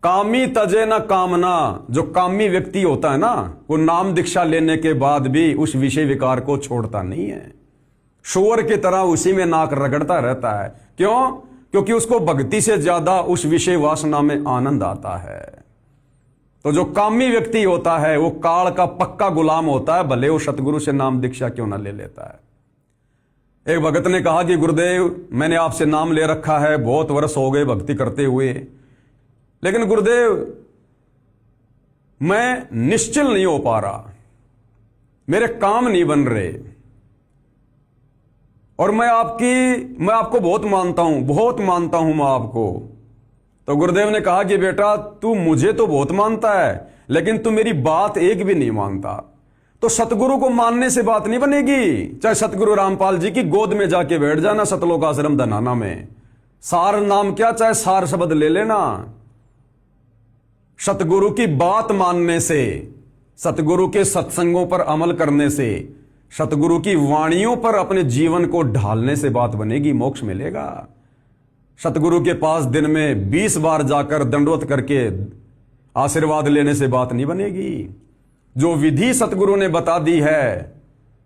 कामी तजे न कामना। जो कामी व्यक्ति होता है ना, वो नाम दीक्षा लेने के बाद भी उस विषय विकार को छोड़ता नहीं है। शुअर की तरह उसी में नाक रगड़ता रहता है। क्यों? क्योंकि उसको भक्ति से ज्यादा उस विषय वासना में आनंद आता है। तो जो कामी व्यक्ति होता है वो काल का पक्का गुलाम होता है, भले वो सतगुरु से नाम दीक्षा क्यों ना ले लेता है। एक भगत ने कहा कि गुरुदेव, मैंने आपसे नाम ले रखा है, बहुत वर्ष हो गए भक्ति करते हुए, लेकिन गुरुदेव मैं निश्चल नहीं हो पा रहा, मेरे काम नहीं बन रहे, और मैं आपको बहुत मानता हूं मैं आपको। तो गुरुदेव ने कहा कि बेटा, तू मुझे तो बहुत मानता है, लेकिन तू मेरी बात एक भी नहीं मानता। तो सतगुरु को मानने से बात नहीं बनेगी। चाहे सतगुरु रामपाल जी की गोद में जाके बैठ जाना सतलोक आश्रम धनाना में, सार नाम क्या, चाहे सार शब्द ले लेना। सतगुरु की बात मानने से, सतगुरु के सत्संगों पर अमल करने से, सतगुरु की वाणियों पर अपने जीवन को ढालने से बात बनेगी, मोक्ष मिलेगा। सतगुरु के पास दिन में 20 बार जाकर दंडवत करके आशीर्वाद लेने से बात नहीं बनेगी। जो विधि सतगुरु ने बता दी है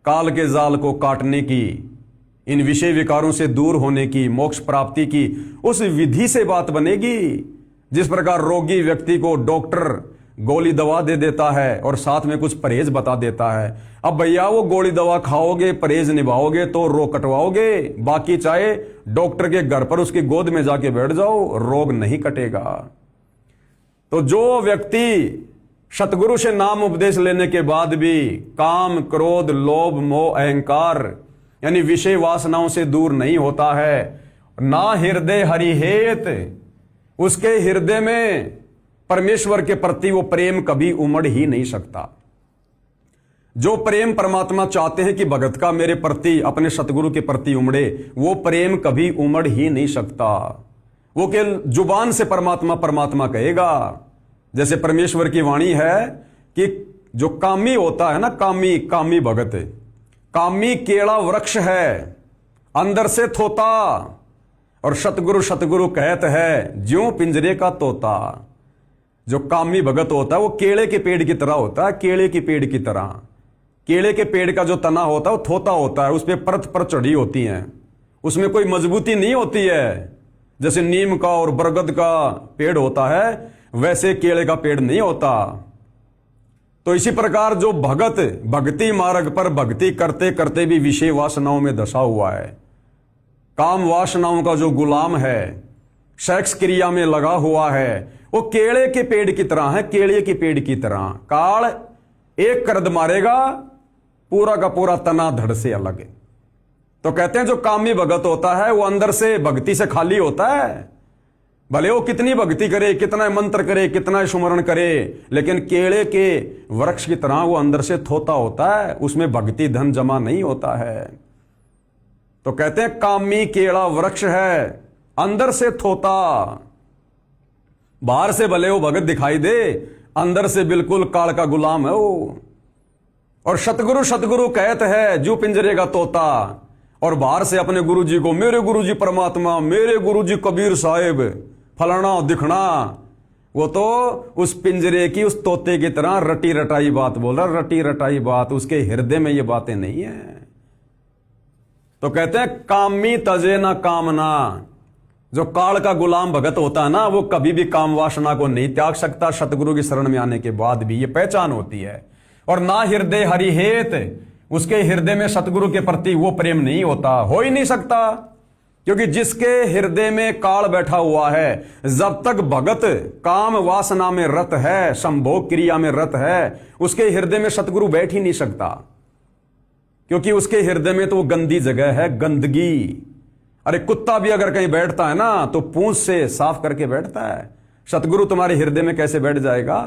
काल के जाल को काटने की, इन विषय विकारों से दूर होने की, मोक्ष प्राप्ति की, उस विधि से बात बनेगी। जिस प्रकार रोगी व्यक्ति को डॉक्टर गोली दवा दे देता है और साथ में कुछ परहेज बता देता है, अब भैया वो गोली दवा खाओगे, परहेज निभाओगे तो रोग कटवाओगे, बाकी चाहे डॉक्टर के घर पर उसकी गोद में जाके बैठ जाओ, रोग नहीं कटेगा। तो जो व्यक्ति सतगुरु से नाम उपदेश लेने के बाद भी काम, क्रोध, लोभ, मोह, अहंकार यानी विषय वासनाओं से दूर नहीं होता है, ना हृदय हरिहेत, उसके हृदय में परमेश्वर के प्रति वो प्रेम कभी उमड़ ही नहीं सकता। जो प्रेम परमात्मा चाहते हैं कि भगत का मेरे प्रति, अपने सतगुरु के प्रति उमड़े, वो प्रेम कभी उमड़ ही नहीं सकता। वो केवल जुबान से परमात्मा परमात्मा कहेगा। जैसे परमेश्वर की वाणी है कि जो कामी होता है ना, कामी भगत, कामी केला वृक्ष है, अंदर से थोता, और सतगुरु कहत है ज्यों पिंजरे का तोता। जो कामी भगत होता है वो केले के पेड़ की तरह होता है, केले के पेड़ की तरह। केले के पेड़ का जो तना होता है वो थोता होता है, उस पर परत चढ़ी होती है, उसमें कोई मजबूती नहीं होती है। जैसे नीम का और बरगद का पेड़ होता है, वैसे केले का पेड़ नहीं होता। तो इसी प्रकार जो भगत भक्ति मार्ग पर भक्ति करते करते भी विषय वासनाओं में धसा हुआ है, काम वासनाओं का जो गुलाम है, सेक्स क्रिया में लगा हुआ है, वो केले के पेड़ की तरह है, केले के पेड़ की तरह। काल एक करद मारेगा, पूरा का पूरा तना धड़ से अलग है। तो कहते हैं जो कामी भगत होता है वो अंदर से भक्ति से खाली होता है। भले वो कितनी भक्ति करे, कितना मंत्र करे, कितना सुमरण करे, लेकिन केले के वृक्ष की तरह वो अंदर से थोता होता है, उसमें भक्ति धन जमा नहीं होता है। तो कहते हैं कामी केला वृक्ष है, अंदर से थोता। बाहर से भले वो भगत दिखाई दे, अंदर से बिल्कुल काल का गुलाम है वो। और सतगुरु कहते हैं जो पिंजरे का तोता, और बाहर से अपने गुरुजी को मेरे गुरुजी परमात्मा, मेरे गुरुजी कबीर साहिब, फलाना दिखना, वो तो उस पिंजरे की, उस तोते की तरह रटी रटाई बात बोल रहा, रटी रटाई बात, उसके हृदय में ये बातें नहीं है। तो कहते हैं कामी तजे ना कामना। जो काल का गुलाम भगत होता है ना, वो कभी भी काम वासना को नहीं त्याग सकता। सतगुरु की शरण में आने के बाद भी ये पहचान होती है। और ना हृदय हरिहेत, उसके हृदय में सतगुरु के प्रति वो प्रेम नहीं होता, हो ही नहीं सकता। क्योंकि जिसके हृदय में काल बैठा हुआ है, जब तक भगत काम वासना में रत है, संभोग क्रिया में रत है, उसके हृदय में सतगुरु बैठ ही नहीं सकता। क्योंकि उसके हृदय में तो वो गंदी जगह है, गंदगी। अरे कुत्ता भी अगर कहीं बैठता है ना, तो पूंछ से साफ करके बैठता है। सतगुरु तुम्हारे हृदय में कैसे बैठ जाएगा?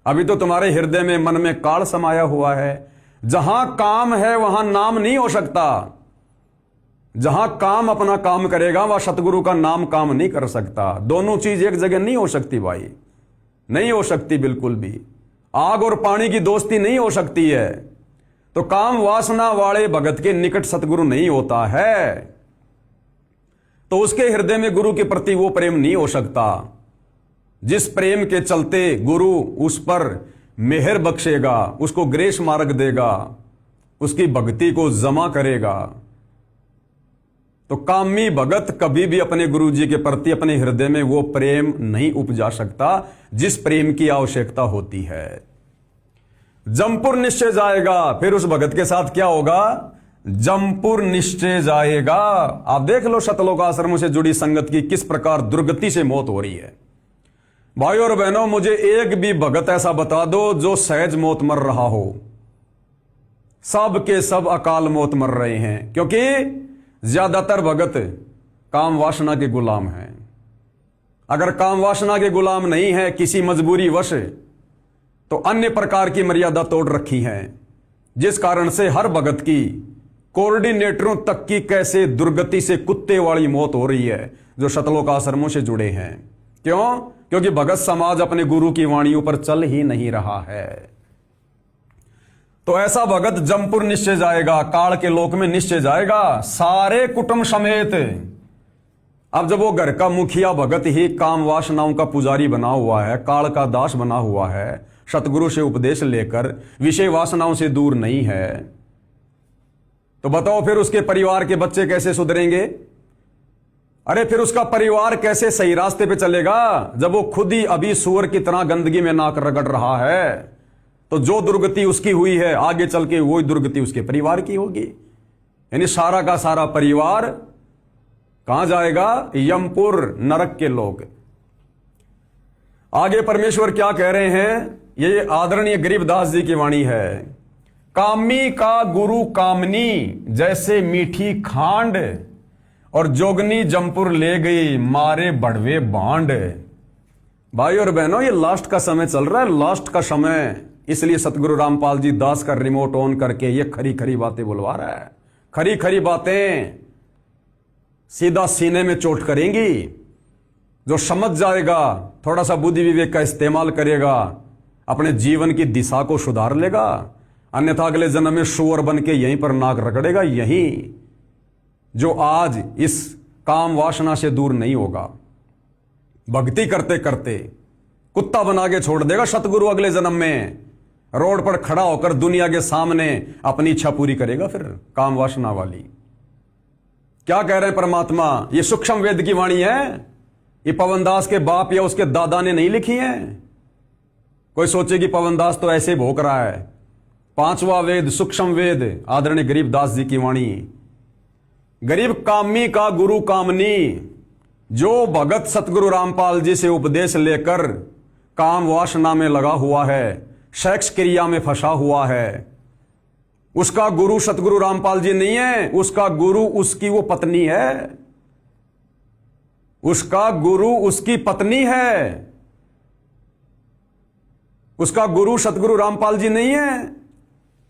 अभी तो तुम्हारे हृदय में, मन में काल समाया हुआ है। जहां काम है वहां नाम नहीं हो सकता। जहां काम अपना काम करेगा वह सतगुरु का नाम काम नहीं कर सकता। दोनों चीज एक जगह नहीं हो सकती भाई, नहीं हो सकती बिल्कुल भी। आग और पानी की दोस्ती नहीं हो सकती है। तो काम वासना वाले भगत के निकट सतगुरु नहीं होता है, तो उसके हृदय में गुरु के प्रति वो प्रेम नहीं हो सकता। जिस प्रेम के चलते गुरु उस पर मेहर बख्शेगा, उसको ग्रेस मार्ग देगा, उसकी भक्ति को जमा करेगा, तो कामी भगत कभी भी अपने गुरु जी के प्रति अपने हृदय में वो प्रेम नहीं उपजा सकता जिस प्रेम की आवश्यकता होती है। जमपुर निश्चय जाएगा, फिर उस भगत के साथ क्या होगा? जमपुर निश्चय जाएगा। आप देख लो शतलोक आश्रमों से जुड़ी संगत की किस प्रकार दुर्गति से मौत हो रही है। भाइयों और बहनों, मुझे एक भी भगत ऐसा बता दो जो सहज मौत मर रहा हो। सब के सब अकाल मौत मर रहे हैं, क्योंकि ज्यादातर भगत काम वासना के गुलाम हैं। अगर काम वासना के गुलाम नहीं है, किसी मजबूरी वश, तो अन्य प्रकार की मर्यादा तोड़ रखी है, जिस कारण से हर भगत की कोऑर्डिनेटरों तक की कैसे दुर्गति से कुत्ते वाली मौत हो रही है जो शतलोक आश्रमों से जुड़े हैं। क्यों? क्योंकि भगत समाज अपने गुरु की वाणियों पर चल ही नहीं रहा है। तो ऐसा भगत जमपुर निश्चय जाएगा, काल के लोक में निश्चय जाएगा, सारे कुटुंब समेत। अब जब वो घर का मुखिया भगत ही काम वासनाओं का पुजारी बना हुआ है, काल का दास बना हुआ है, सतगुरु से उपदेश लेकर विषय वासनाओं से दूर नहीं है, तो बताओ फिर उसके परिवार के बच्चे कैसे सुधरेंगे? अरे फिर उसका परिवार कैसे सही रास्ते पे चलेगा जब वो खुद ही अभी सूअर की तरह गंदगी में नाक रगड़ रहा है? तो जो दुर्गति उसकी हुई है, आगे चल के वही दुर्गति उसके परिवार की होगी। यानी सारा का सारा परिवार कहां जाएगा? यमपुर, नरक के लोग। आगे परमेश्वर क्या कह रहे हैं? ये आदरणीय गरीबदास जी की वाणी है। कामी का गुरु कामनी जैसे मीठी खांड, और जोगनी जमपुर ले गई मारे बड़वे बांड। भाई और बहनों, ये लास्ट का समय चल रहा है, लास्ट का समय। इसलिए सतगुरु रामपाल जी दास का रिमोट ऑन करके ये खरी खरी बातें बुलवा रहा है। खरी खरी बातें सीधा सीने में चोट करेंगी। जो समझ जाएगा, थोड़ा सा बुद्धि विवेक का इस्तेमाल करेगा, अपने जीवन की दिशा को सुधार लेगा, अन्यथा अगले जन्म में सूअर बन के यहीं पर नाक रगड़ेगा। यहीं जो आज इस काम वासना से दूर नहीं होगा, भक्ति करते करते कुत्ता बना के छोड़ देगा सतगुरु। अगले जन्म में रोड पर खड़ा होकर दुनिया के सामने अपनी इच्छा पूरी करेगा, फिर काम वासना वाली। क्या कह रहे हैं परमात्मा? ये सूक्ष्म वेद की वाणी है, ये पवनदास के बाप या उसके दादा ने नहीं लिखी है। कोई सोचे कि पवनदास तो ऐसे भोंक रहा है। पांचवा वेद, सूक्ष्म वेद, आदरणीय गरीबदास जी की वाणी। गरीब कामी का गुरु कामनी, जो भगत सतगुरु रामपाल जी से उपदेश लेकर काम वासना में लगा हुआ है, सेक्स क्रिया में फंसा हुआ है, उसका गुरु सतगुरु रामपाल जी नहीं है, उसका गुरु उसकी वो पत्नी है। उसका गुरु उसकी पत्नी है, उसका गुरु सतगुरु रामपाल जी नहीं है।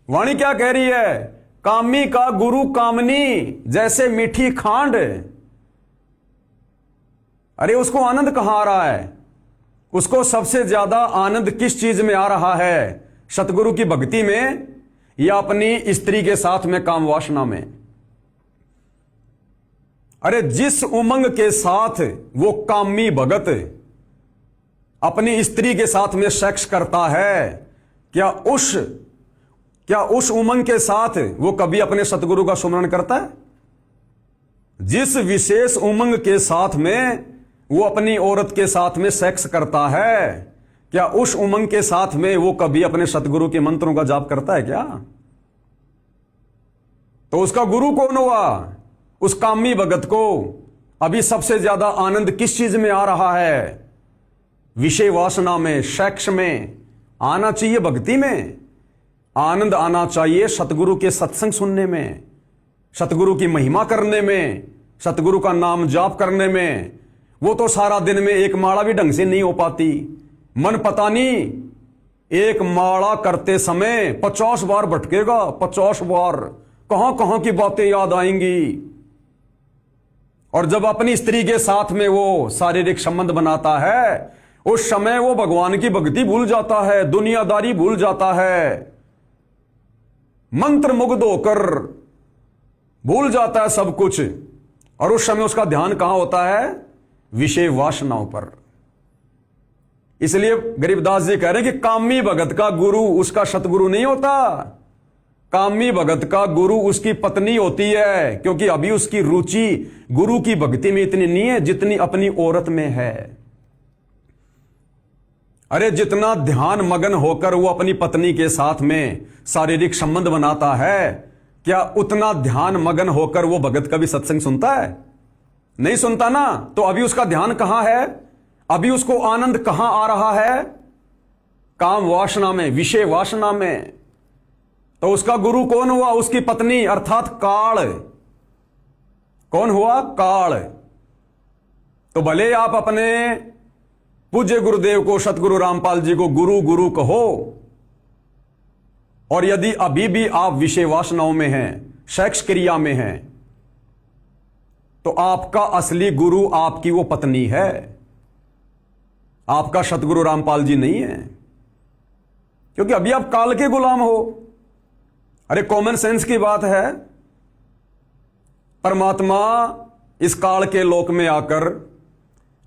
वाणी क्या कह रही है? कामी का गुरु कामनी जैसे मीठी खांड। अरे उसको आनंद कहां आ रहा है? उसको सबसे ज्यादा आनंद किस चीज में आ रहा है? सतगुरु की भक्ति में या अपनी स्त्री के साथ में काम वासना में? अरे जिस उमंग के साथ वो कामी भगत अपनी स्त्री के साथ में सेक्स करता है, क्या उस उमंग के साथ वो कभी अपने सतगुरु का सुमरण करता है? जिस विशेष उमंग के साथ में वो अपनी औरत के साथ में सेक्स करता है, क्या उस उमंग के साथ में वो कभी अपने सतगुरु के मंत्रों का जाप करता है क्या? तो उसका गुरु कौन हुआ? उस कामी भगत को अभी सबसे ज्यादा आनंद किस चीज में आ रहा है? विषय वासना में, सेक्स में आना चाहिए। भक्ति में आनंद आना चाहिए, सतगुरु के सत्संग सुनने में, सतगुरु की महिमा करने में, सतगुरु का नाम जाप करने में। वो तो सारा दिन में एक माला भी ढंग से नहीं हो पाती। मन पता नहीं, एक माला करते समय 50 बार भटकेगा, 50 बार कहां कहां की बातें याद आएंगी। और जब अपनी स्त्री के साथ में वो शारीरिक संबंध बनाता है, उस समय वो भगवान की भक्ति भूल जाता है, दुनियादारी भूल जाता है, मंत्र मुग्ध होकर भूल जाता है सब कुछ। और उस समय उसका ध्यान कहां होता है? विषय वासनाओं पर। इसलिए गरीबदास जी कह रहे हैं कि कामी भगत का गुरु उसका सतगुरु नहीं होता, कामी भगत का गुरु उसकी पत्नी होती है, क्योंकि अभी उसकी रुचि गुरु की भक्ति में इतनी नहीं है जितनी अपनी औरत में है। अरे जितना ध्यान मगन होकर वो अपनी पत्नी के साथ में शारीरिक संबंध बनाता है, क्या उतना ध्यान मगन होकर वो भगत का भी सत्संग सुनता है? नहीं सुनता ना। तो अभी उसका ध्यान कहां है? अभी उसको आनंद कहां आ रहा है? काम वासना में, विषय वासना में। तो उसका गुरु कौन हुआ? उसकी पत्नी, अर्थात काल। कौन हुआ? काल। तो भले आप अपने पूज्य गुरुदेव को, सतगुरु रामपाल जी को गुरु गुरु कहो, और यदि अभी भी आप विषय वासनाओं में हैं, सेक्स क्रिया में हैं, तो आपका असली गुरु आपकी वो पत्नी है, आपका सतगुरु रामपाल जी नहीं है, क्योंकि अभी आप काल के गुलाम हो। अरे कॉमन सेंस की बात है। परमात्मा इस काल के लोक में आकर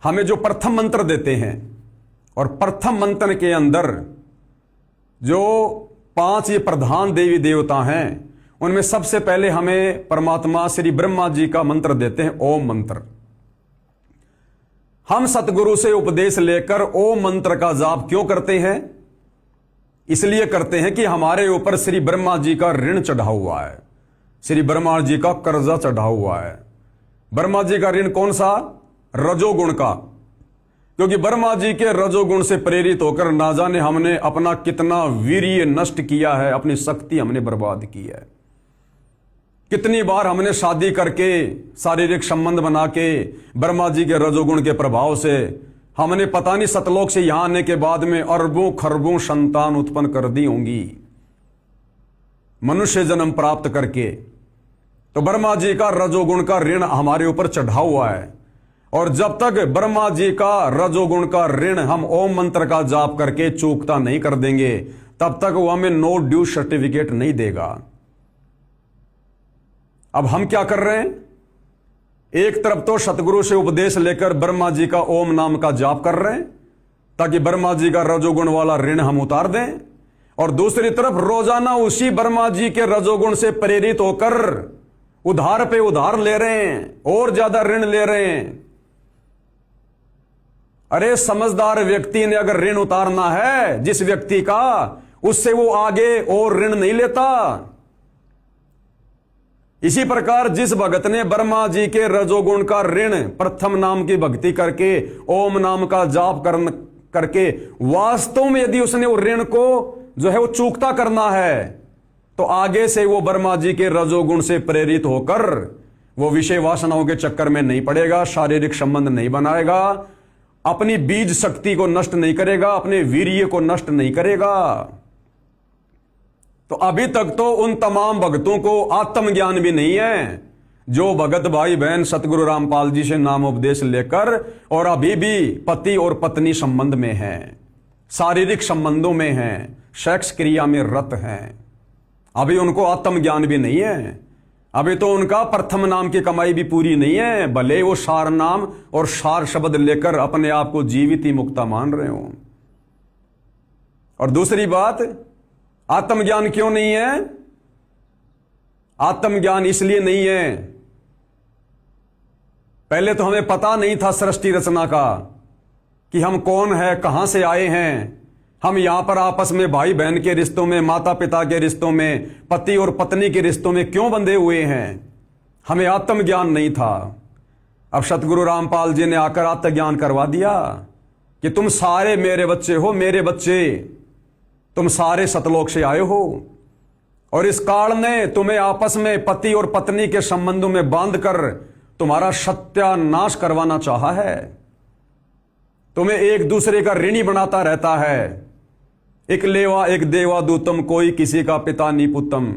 हमें जो प्रथम मंत्र देते हैं, और प्रथम मंत्र के अंदर जो 5 ये प्रधान देवी देवता हैं, उनमें सबसे पहले हमें परमात्मा श्री ब्रह्मा जी का मंत्र देते हैं, ओम मंत्र। हम सतगुरु से उपदेश लेकर ओम मंत्र का जाप क्यों करते हैं? इसलिए करते हैं कि हमारे ऊपर श्री ब्रह्मा जी का ऋण चढ़ा हुआ है, श्री ब्रह्मा जी का कर्जा चढ़ा हुआ है। ब्रह्मा जी का ऋण कौन सा? रजोगुण का। क्योंकि ब्रह्मा जी के रजोगुण से प्रेरित होकर ना जाने हमने अपना कितना वीर्य नष्ट किया है, अपनी शक्ति हमने बर्बाद की है। कितनी बार हमने शादी करके, शारीरिक संबंध बना के, ब्रह्मा जी के रजोगुण के प्रभाव से हमने पता नहीं सतलोक से यहां आने के बाद में अरबों खरबों संतान उत्पन्न कर दी होंगी, मनुष्य जन्म प्राप्त करके। तो ब्रह्मा जी का रजोगुण का ऋण हमारे ऊपर चढ़ा हुआ है, और जब तक ब्रह्मा जी का रजोगुण का ऋण हम ओम मंत्र का जाप करके चूकता नहीं कर देंगे, तब तक वो हमें नो ड्यू सर्टिफिकेट नहीं देगा। अब हम क्या कर रहे हैं? एक तरफ तो सतगुरु से उपदेश लेकर ब्रह्मा जी का ओम नाम का जाप कर रहे हैं, ताकि ब्रह्मा जी का रजोगुण वाला ऋण हम उतार दें, और दूसरी तरफ रोजाना उसी ब्रह्मा जी के रजोगुण से प्रेरित होकर उधार पे उधार ले रहे हैं, और ज्यादा ऋण ले रहे हैं। अरे समझदार व्यक्ति ने अगर ऋण उतारना है जिस व्यक्ति का, उससे वो आगे और ऋण नहीं लेता। इसी प्रकार जिस भगत ने ब्रह्मा जी के रजोगुण का ऋण प्रथम नाम की भक्ति करके, ओम नाम का जाप करके वास्तव में यदि उसने वो ऋण को जो है वो चूकता करना है, तो आगे से वो ब्रह्मा जी के रजोगुण से प्रेरित होकर वो विषय वासनाओं के चक्कर में नहीं पड़ेगा, शारीरिक संबंध नहीं बनाएगा, अपनी बीज शक्ति को नष्ट नहीं करेगा, अपने वीर्य को नष्ट नहीं करेगा। तो अभी तक तो उन तमाम भक्तों को आत्मज्ञान भी नहीं है जो भगत भाई बहन सतगुरु रामपाल जी से नाम उपदेश लेकर और अभी भी पति और पत्नी संबंध में हैं, शारीरिक संबंधों में हैं, सेक्स क्रिया में रत हैं। अभी उनको आत्मज्ञान भी नहीं है, अभी तो उनका प्रथम नाम की कमाई भी पूरी नहीं है, भले वो सार नाम और सार शब्द लेकर अपने आप को जीवित ही मुक्ता मान रहे हो। और दूसरी बात, आत्मज्ञान क्यों नहीं है? आत्मज्ञान इसलिए नहीं है, पहले तो हमें पता नहीं था सृष्टि रचना का कि हम कौन है, कहां से आए हैं। हम यहां पर आपस में भाई बहन के रिश्तों में, माता पिता के रिश्तों में, पति और पत्नी के रिश्तों में क्यों बंधे हुए हैं। हमें आत्मज्ञान नहीं था। अब सतगुरु रामपाल जी ने आकर आत्मज्ञान करवा दिया कि तुम सारे मेरे बच्चे हो, मेरे बच्चे, तुम सारे सतलोक से आए हो, और इस काल ने तुम्हें आपस में पति और पत्नी के संबंधों में बांधकर तुम्हारा सत्यानाश करवाना चाहा है। तुम्हें एक दूसरे का ऋणी बनाता रहता है। एक लेवा एक देवा दूतम, कोई किसी का पिता नी पुतम।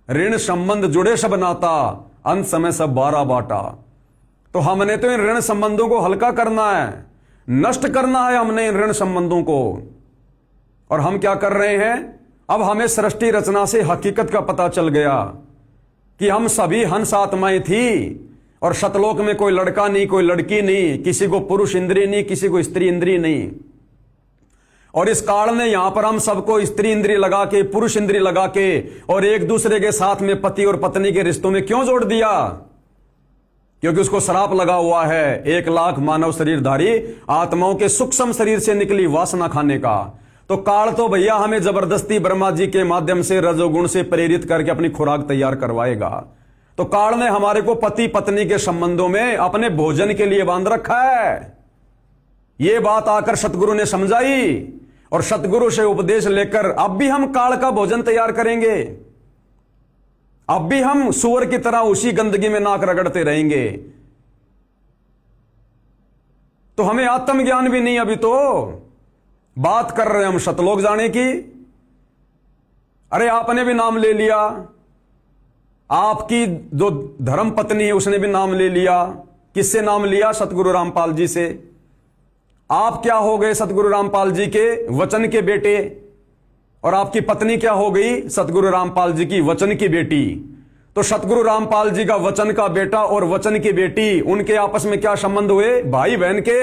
ऋण संबंध जुड़े सब नाता, अंत समय सब बारा बाटा। तो हमने तो इन ऋण संबंधों को हल्का करना है, नष्ट करना है हमने इन ऋण संबंधों को। और हम क्या कर रहे हैं? अब हमें सृष्टि रचना से हकीकत का पता चल गया कि हम सभी हंस आत्माएं थी, और सतलोक में कोई लड़का नहीं, कोई लड़की नहीं, किसी को पुरुष इंद्रिय नहीं, किसी को स्त्री इंद्रिय नहीं। और इस काल ने यहां पर हम सबको स्त्री इंद्री लगा के, पुरुष इंद्री लगा के और एक दूसरे के साथ में पति और पत्नी के रिश्तों में क्यों जोड़ दिया? क्योंकि उसको श्राप लगा हुआ है 1,00,000 मानव शरीरधारी आत्माओं के सूक्ष्म शरीर से निकली वासना खाने का। तो काल तो भैया हमें जबरदस्ती ब्रह्मा जी के माध्यम से रजोगुण से प्रेरित करके अपनी खुराक तैयार करवाएगा। तो काल ने हमारे को पति पत्नी के संबंधों में अपने भोजन के लिए बांध रखा है। यह बात आकर सतगुरु ने समझाई और सतगुरु से उपदेश लेकर अब भी हम काल का भोजन तैयार करेंगे। अब भी हम सूअर की तरह उसी गंदगी में नाक रगड़ते रहेंगे। तो हमें आत्मज्ञान भी नहीं। अभी तो बात कर रहे हैं हम शतलोक जाने की। अरे आपने भी नाम ले लिया, आपकी जो धर्म पत्नी है उसने भी नाम ले लिया। किससे नाम लिया? सतगुरु रामपाल जी से। आप क्या हो गए? सतगुरु रामपाल जी के वचन के बेटे। और आपकी पत्नी क्या हो गई? सतगुरु रामपाल जी की वचन की बेटी। तो सतगुरु रामपाल जी का वचन का बेटा और वचन की बेटी, उनके आपस में क्या संबंध हुए? भाई बहन के।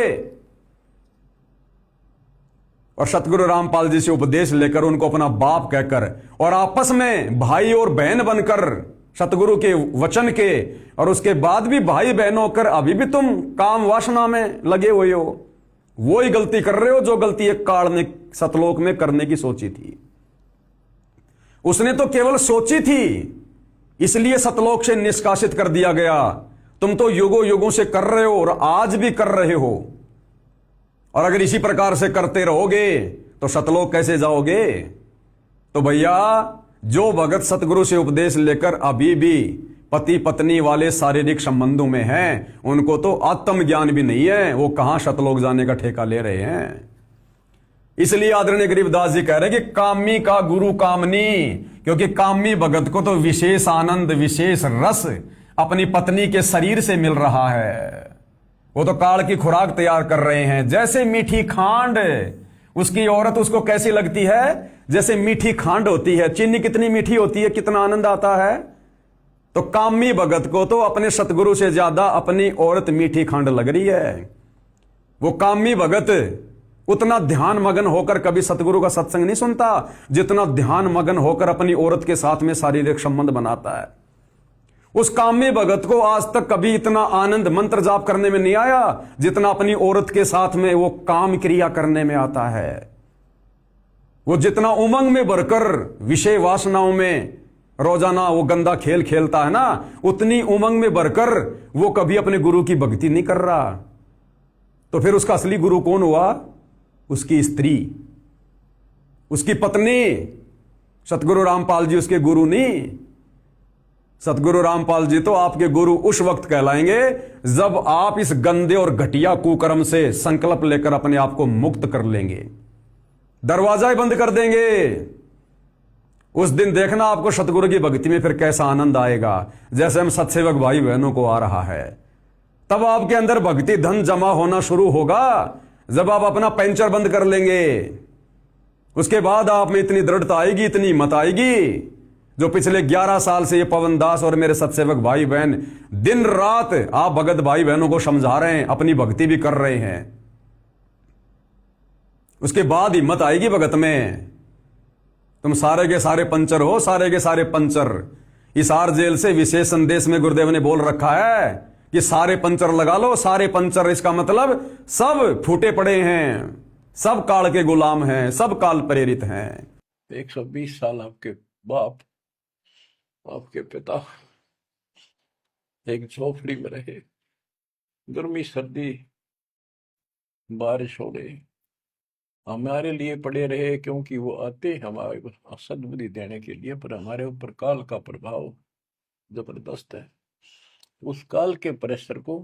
और सतगुरु रामपाल जी से उपदेश लेकर उनको अपना बाप कहकर और आपस में भाई और बहन बनकर सतगुरु के वचन के, और उसके बाद भी भाई बहन होकर अभी भी तुम काम वासना में लगे हुए हो। वो ही गलती कर रहे हो जो गलती एक काल ने सतलोक में करने की सोची थी। उसने तो केवल सोची थी, इसलिए सतलोक से निष्कासित कर दिया गया। तुम तो युगों युगों से कर रहे हो और आज भी कर रहे हो। और अगर इसी प्रकार से करते रहोगे तो सतलोक कैसे जाओगे? तो भैया जो भगत सतगुरु से उपदेश लेकर अभी भी पति पत्नी वाले शारीरिक संबंधों में हैं, उनको तो आत्मज्ञान भी नहीं है। वो कहां सतलोक जाने का ठेका ले रहे हैं। इसलिए आदरणीय गरीबदास जी कह रहे हैं कि कामी का गुरु कामनी, क्योंकि कामी भगत को तो विशेष आनंद विशेष रस अपनी पत्नी के शरीर से मिल रहा है। वो तो काल की खुराक तैयार कर रहे हैं। जैसे मीठी खांड, उसकी औरत उसको कैसी लगती है? जैसे मीठी खांड होती है। चीनी कितनी मीठी होती है, कितना आनंद आता है। तो कामी भगत को तो अपने सतगुरु से ज्यादा अपनी औरत मीठी खांड लग रही है। वो कामी भगत उतना ध्यान मगन होकर कभी सतगुरु का सत्संग नहीं सुनता जितना ध्यान मगन होकर अपनी औरत के साथ में शारीरिक संबंध बनाता है। उस कामी भगत को आज तक कभी इतना आनंद मंत्र जाप करने में नहीं आया जितना अपनी औरत के साथ में वो काम क्रिया करने में आता है। वो जितना उमंग में भरकर विषय वासनाओं में रोजाना वो गंदा खेल खेलता है ना, उतनी उमंग में भरकर वो कभी अपने गुरु की भक्ति नहीं कर रहा। तो फिर उसका असली गुरु कौन हुआ? उसकी स्त्री, उसकी पत्नी। सतगुरु रामपाल जी उसके गुरु नहीं। सतगुरु रामपाल जी तो आपके गुरु उस वक्त कहलाएंगे जब आप इस गंदे और घटिया कुकर्म से संकल्प लेकर अपने आप को मुक्त कर लेंगे, दरवाजा ही बंद कर देंगे। उस दिन देखना आपको सतगुरु की भक्ति में फिर कैसा आनंद आएगा, जैसे हम सत्सेवक भाई बहनों को आ रहा है। तब आपके अंदर भक्ति धन जमा होना शुरू होगा जब आप अपना पेंचर बंद कर लेंगे। उसके बाद आप में इतनी दृढ़ता आएगी, इतनी हिम्मत आएगी। जो पिछले 11 साल से ये पवन दास और मेरे सत्सेवक भाई बहन दिन रात आप भगत भाई बहनों को समझा रहे हैं, अपनी भक्ति भी कर रहे हैं, उसके बाद हिम्मत आएगी भगत में। तुम सारे के सारे पंचर हो, सारे के सारे पंचर। हिसार जेल से विशेष संदेश में गुरुदेव ने बोल रखा है कि सारे पंचर लगा लो, सारे पंचर। इसका मतलब सब फूटे पड़े हैं, सब काल के गुलाम हैं, सब काल प्रेरित हैं। 120 साल आपके बाप, आपके पिता एक झोपड़ी में रहे, गर्मी सर्दी बारिश हो गई, हमारे लिए पड़े रहे, क्योंकि वो आते हमारे को सद्बुद्धि देने के लिए, पर हमारे ऊपर काल का प्रभाव जबरदस्त है। उस काल के प्रेशर को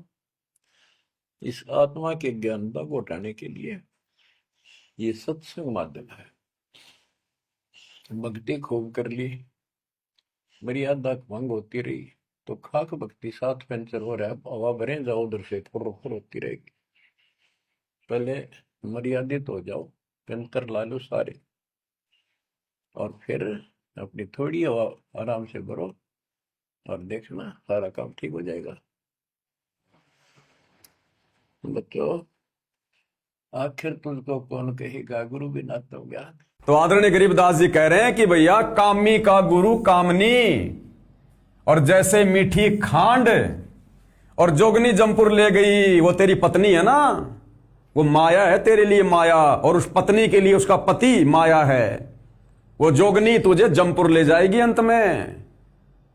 इस आत्मा के ज्ञानता को उठाने के लिए ये सत्संग माध्यम है। भक्ति खूब कर ली, मर्यादा भंग होती रही तो खाक भक्ति साथ पेंचर हो रहा है, हवा भरे जाओ उधर से फुर फुर होती रहेगी। पहले मर्यादित हो जाओ, पेंचर ला लो सारे, और फिर अपनी थोड़ी हवा आराम से भरो और देखना सारा काम ठीक हो जाएगा। बच्चों, आखिर तुझको कौन कहेगा गुरु बिना तो ज्ञान। तो आदरणीय गरीबदास जी कह रहे हैं कि भैया कामी का गुरु कामनी, और जैसे मीठी खांड, और जोगनी जमपुर ले गई वो तेरी पत्नी है ना, वो माया है तेरे लिए माया, और उस पत्नी के लिए उसका पति माया है। वो जोगनी तुझे जमपुर ले जाएगी, अंत में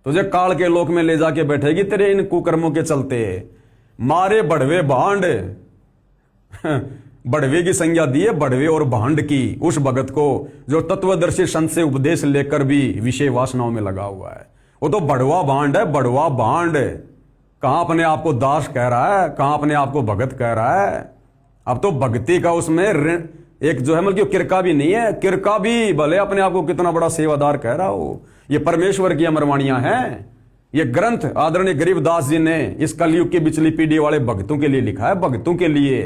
तुझे काल के लोक में ले जाके बैठेगी तेरे इन कुकर्मों के चलते। मारे बढ़वे भांड बढ़वे की संज्ञा दी है, बढ़वे और भांड की, उस भगत को जो तत्वदर्शी संत से उपदेश लेकर भी विषय वासनाओं में लगा हुआ है। वो तो बढ़वा भांड है, बढ़वा भांड। कहां अपने आप को दास कह रहा है, कहां अपने आप को भगत कह रहा है। अब तो भक्ति का उसमें एक जो है मतलब किरका भी नहीं है, किरका भी भले अपने आप को कितना बड़ा सेवादार कह रहा हो। ये परमेश्वर की अमरवाणियां हैं। ये ग्रंथ आदरणीय गरीबदास जी ने इस कलयुग की बिचली पीढ़ी वाले भक्तों के लिए लिखा है, भक्तों के लिए।